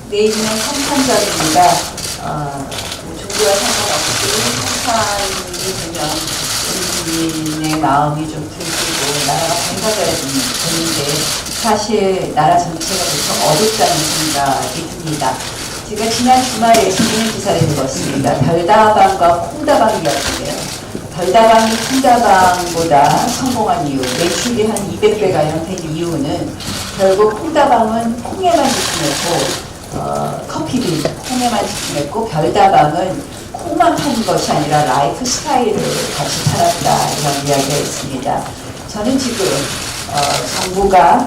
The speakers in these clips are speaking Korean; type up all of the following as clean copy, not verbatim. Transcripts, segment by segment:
내일은 성탄절입니다. 종교와 상관없이 성탄이 되면 우리 국민의 마음이 좀 들뜨고 나라가 밝아져야 되는데 사실 나라 전체가 좀 어둡다는 생각이 듭니다. 제가 지난 주말에 신문 기사를 읽었습니다. 별다방과 콩다방이었는데요. 별다방이 콩다방보다 성공한 이유, 매출이 한 200배가량 된 이유는 결국 콩다방은 콩에만 집중했고 커피빈 콩에만 집중했고 별다방은 콩만 파는 것이 아니라 라이프 스타일을 같이 팔았다 이런 이야기가 있습니다. 저는 지금 정부가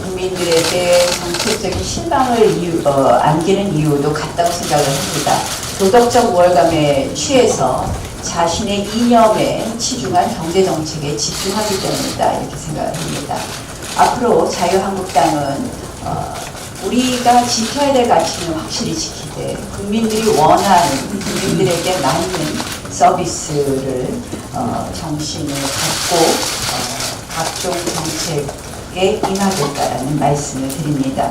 국민들에게 정책적인 실망을 안기는 이유도 같다고 생각을 합니다. 도덕적 우월감에 취해서 자신의 이념에 치중한 경제정책에 집중하기 때문이다 이렇게 생각을 합니다. 앞으로 자유한국당은 우리가 지켜야 될 가치는 확실히 지키되 국민들이 원하는 국민들에게 맞는 서비스를 정신을 갖고 각종 정책에 임하겠다라는 말씀을 드립니다.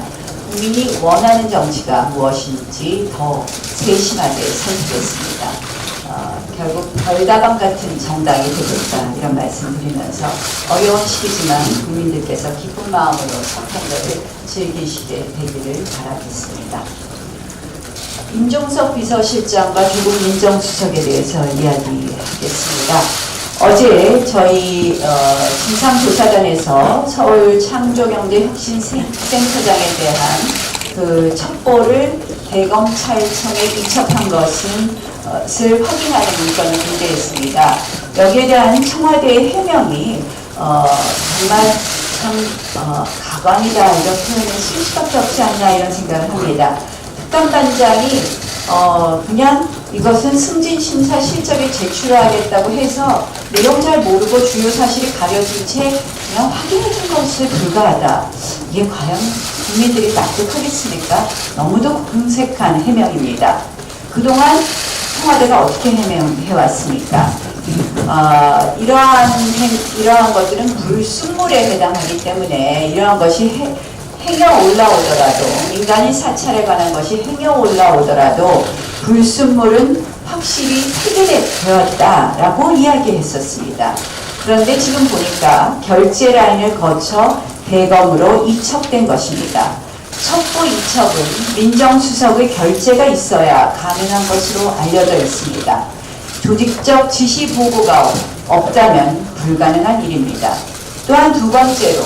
국민이 원하는 정치가 무엇인지 더 세심하게 살피겠습니다. 결국 별다방 같은 정당이 되겠다 이런 말씀 드리면서 어려운 시기지만 국민들께서 기쁜 마음으로 성탄절을 즐기시게 되기를 바라겠습니다. 임종석 비서실장과 조국 민정수석에 대해서 이야기하겠습니다. 어제 저희 진상조사단에서 서울 창조경제혁신센터장에 대한 그 첩보를 대검찰청에 이첩한 것을 확인하는 문건을 공개했습니다. 여기에 대한 청와대의 해명이 정말 참 가관이다 이런 표현을 쓸 수밖에 없지 않나 이런 생각을 합니다. 특감반장이 그냥 이것은 승진심사 실적에 제출하겠다고 해서 내용 잘 모르고 주요 사실이 가려진 채 그냥 확인해 준 것에 불과하다. 이게 과연 국민들이 납득하겠습니까? 너무도 궁색한 해명입니다. 그동안 청와대가 어떻게 해왔습니까? 이러한 것들은 불순물에 해당하기 때문에 이러한 것이 행여 올라오더라도 민간인 사찰에 관한 것이 행여 올라오더라도 불순물은 확실히 폐기되었다라고 이야기했었습니다. 그런데 지금 보니까 결제 라인을 거쳐 대검으로 이첩된 것입니다. 첩보 이첩은 민정수석의 결재가 있어야 가능한 것으로 알려져 있습니다. 조직적 지시 보고가 없다면 불가능한 일입니다. 또한 두 번째로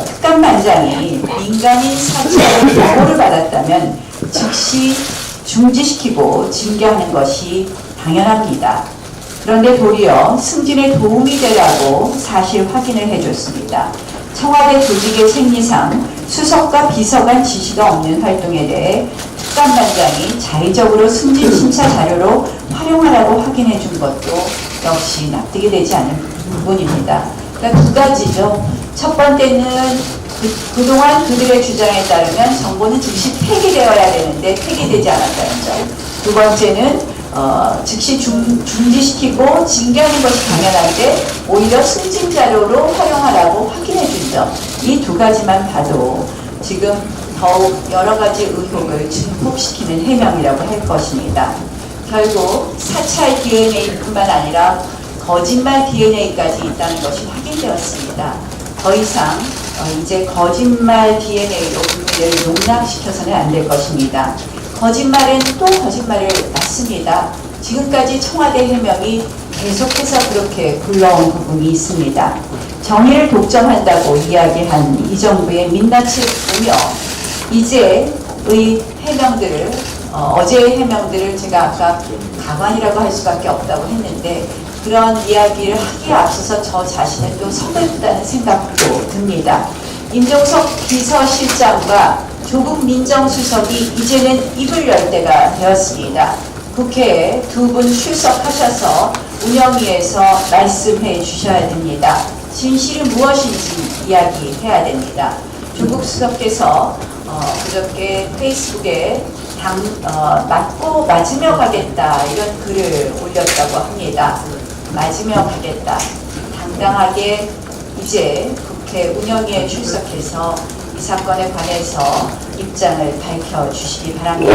특감반장이 민간인 사찰의 보고를 받았다면 즉시 중지시키고 징계하는 것이 당연합니다. 그런데 도리어 승진에 도움이 되라고 사실 확인을 해줬습니다. 청와대 조직의 생리상 수석과 비서관 지시가 없는 활동에 대해 특감반장이 자의적으로 승진 심사 자료로 활용하라고 확인해 준 것도 역시 납득이 되지 않는 부분입니다. 그러니까 두 가지죠. 첫 번째는 그동안 그들의 주장에 따르면 정보는 즉시 폐기되어야 되는데 폐기되지 않았다는 점. 두 번째는 즉시 중지시키고 징계하는 것이 당연한데 오히려 승진 자료로 활용하라고 확인해 준 점. 이 두 가지만 봐도 지금 더욱 여러 가지 의혹을 증폭시키는 해명이라고 할 것입니다. 결국 사찰 DNA뿐만 아니라 거짓말 DNA까지 있다는 것이 확인되었습니다. 더 이상 이제 거짓말 DNA로 국민을 용납시켜서는 안 될 것입니다. 거짓말은 또 거짓말을 낳습니다. 지금까지 청와대 해명이 계속해서 그렇게 굴러온 부분이 있습니다. 정의를 독점한다고 이야기한 이 정부의 민낯을 보며 이제의 해명들을 어제의 해명들을 제가 아까 가관이라고 할 수밖에 없다고 했는데 그런 이야기를 하기에 앞서서 저 자신은 또 선배보다는 생각도 듭니다. 임종석 비서실장과 조국 민정수석이 이제는 입을 열 때가 되었습니다. 국회에 두 분 출석하셔서 운영위에서 말씀해 주셔야 됩니다. 진실이 무엇인지 이야기해야 됩니다. 조국 수석께서 그저께 페이스북에 맞고 가겠다 이런 글을 올렸다고 합니다. 맞으며 가겠다. 당당하게 이제 국회 운영위에 출석해서 이 사건에 관해서 입장을 밝혀주시기 바랍니다.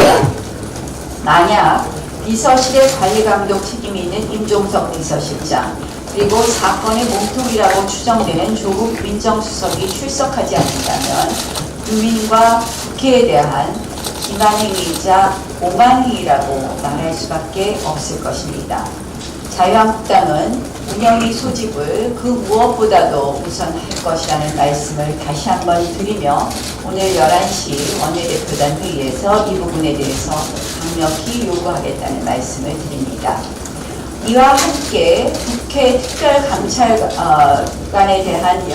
만약 비서실의 관리감독 책임이 있는 임종석 비서실장 그리고 사건의 몸통이라고 추정되는 조국 민정수석이 출석하지 않는다면 국민과 국회에 대한 기만행위이자 오만행위라고 말할 수밖에 없을 것입니다. 자유한국당은 운영위 소집을 그 무엇보다도 우선할 것이라는 말씀을 다시 한번 드리며 오늘 11시 원내대표단 회의에서 이 부분에 대해서 강력히 요구하겠다는 말씀을 드립니다. 이와 함께 국회 특별감찰관에 대한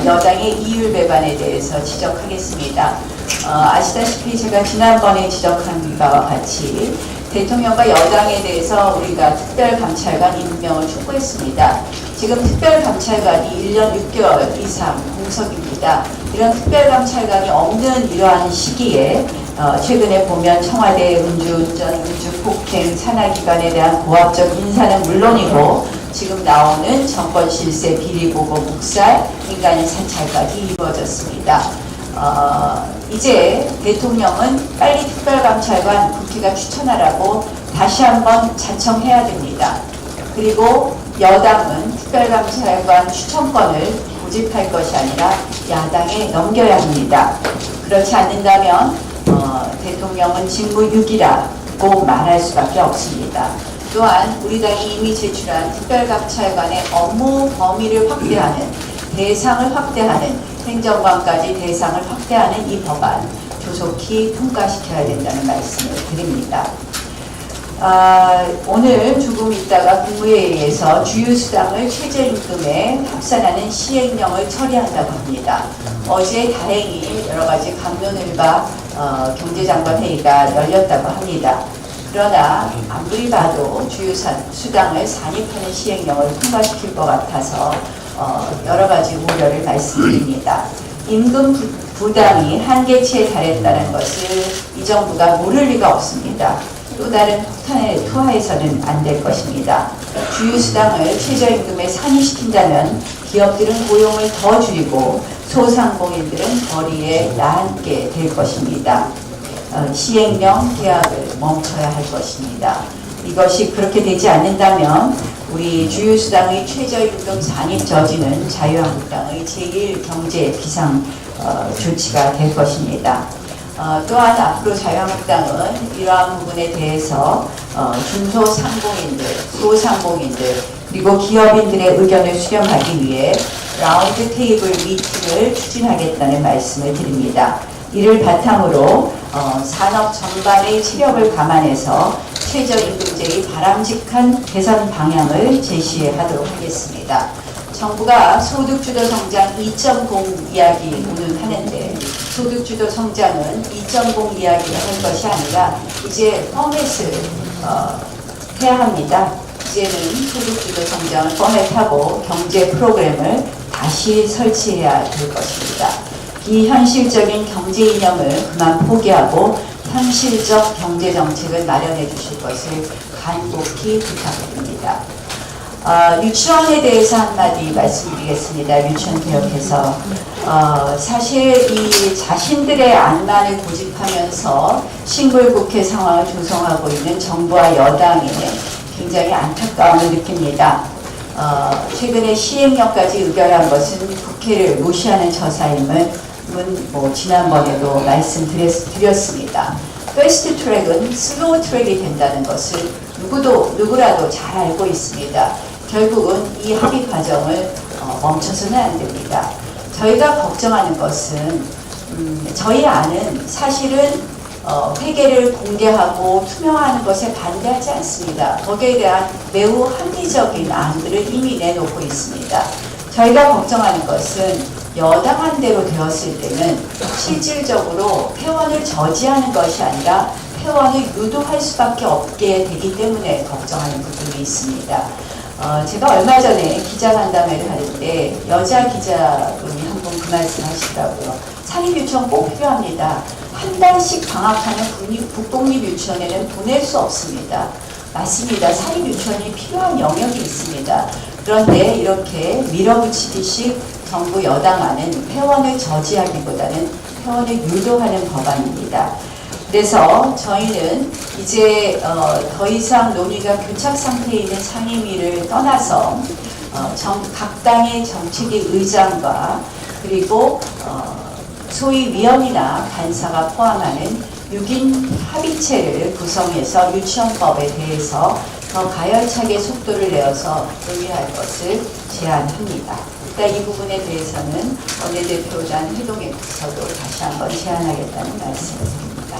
여당의 이율 배반에 대해서 지적하겠습니다. 아시다시피 제가 지난번에 지적한 바와 같이 대통령과 여당에 대해서 우리가 특별감찰관 임명을 촉구했습니다. 지금 특별감찰관이 1년 6개월 이상 공석입니다. 이런 특별감찰관이 없는 이러한 시기에 최근에 보면 청와대 음주운전, 음주폭행, 산하기관에 대한 고압적 인사는 물론이고 지금 나오는 정권 실세, 비리보고, 묵살, 민간인 사찰까지 이루어졌습니다. 이제 대통령은 빨리 특별감찰관 국회가 추천하라고 다시 한번 자청해야 됩니다. 그리고 여당은 특별감찰관 추천권을 고집할 것이 아니라 야당에 넘겨야 합니다. 그렇지 않는다면 대통령은 직무유기라고 말할 수밖에 없습니다. 또한 우리 당이 이미 제출한 특별감찰관의 업무 범위를 확대하는, 대상을 확대하는, 행정관까지 대상을 확대하는 이 법안 조속히 통과시켜야 된다는 말씀을 드립니다. 오늘 조금 있다가 국무회의에서 주유수당을 최저임금에 합산하는 시행령을 처리한다고 합니다. 어제 다행히 여러가지 갑론을박 경제장관 회의가 열렸다고 합니다. 그러나 아무리 봐도 주유수당을 산입하는 시행령을 통과시킬 것 같아서 여러가지 우려를 말씀드립니다. 임금 부담이 한계치에 달했다는 것을 이 정부가 모를 리가 없습니다. 또 다른 폭탄에 투하해서는 안 될 것입니다. 주유수당을 최저임금에 산입시킨다면 기업들은 고용을 더 줄이고 소상공인들은 거리에 나앉게 될 것입니다. 시행령 계약을 멈춰야 할 것입니다. 이것이 그렇게 되지 않는다면 우리 주유수당의 최저임금 산입 저지는 자유한국당의 제1경제 비상 조치가 될 것입니다. 또한 앞으로 자유한국당은 이러한 부분에 대해서 중소상공인들, 소상공인들 그리고 기업인들의 의견을 수렴하기 위해 라운드 테이블 미팅을 추진하겠다는 말씀을 드립니다. 이를 바탕으로 산업 전반의 체력을 감안해서 최저임금제의 바람직한 개선 방향을 제시하도록 하겠습니다. 정부가 소득주도 성장 2.0 이야기는 하는데 소득주도 성장은 2.0 이야기를 할 것이 아니라 이제 포맷을 해야 합니다. 이제는 소득주도 성장을 포맷하고 경제 프로그램을 다시 설치해야 될 것입니다. 비현실적인 경제 이념을 그만 포기하고 현실적 경제 정책을 마련해 주실 것을 간곡히 부탁드립니다. 유치원에 대해서 한마디 말씀드리겠습니다. 유치원 개혁해서 사실 이 자신들의 안만을 고집하면서 싱글국회 상황을 조성하고 있는 정부와 여당에 굉장히 안타까움을 느낍니다. 최근에 시행령까지 의결한 것은 국회를 무시하는 처사임을 지난번에도 말씀드렸습니다. 패스트 트랙은 슬로우 트랙이 된다는 것을 누구라도 잘 알고 있습니다. 결국은 이 합의 과정을 멈춰서는 안 됩니다. 저희가 걱정하는 것은 저희 안은 사실은 회계를 공개하고 투명화하는 것에 반대하지 않습니다. 거기에 대한 매우 합리적인 안들을 이미 내놓고 있습니다. 저희가 걱정하는 것은 여당한 대로 되었을 때는 실질적으로 회원을 저지하는 것이 아니라 회원을 유도할 수밖에 없게 되기 때문에 걱정하는 부분이 있습니다. 제가 얼마 전에 기자간담회를 하는데 여자 기자분이 한 분 그 말씀 하시더라고요. 사립유치원 꼭 필요합니다. 한 달씩 방학하는 국공립유치원에는 보낼 수 없습니다. 맞습니다. 사립유치원이 필요한 영역이 있습니다. 그런데 이렇게 밀어붙이기식 정부 여당안은 회원을 저지하기보다는 표현을 유도하는 법안입니다. 그래서 저희는 이제 더 이상 논의가 교착 상태에 있는 상임위를 떠나서 각 당의 정책위 의장과 그리고 소위 위원이나 간사가 포함하는 6인 합의체를 구성해서 유치원법에 대해서 더 가열차게 속도를 내어서 논의할 것을 제안합니다. 일단 이 부분에 대해서는 원내대표단 회동에서도 다시 한번 제안하겠다는 말씀을 드립니다.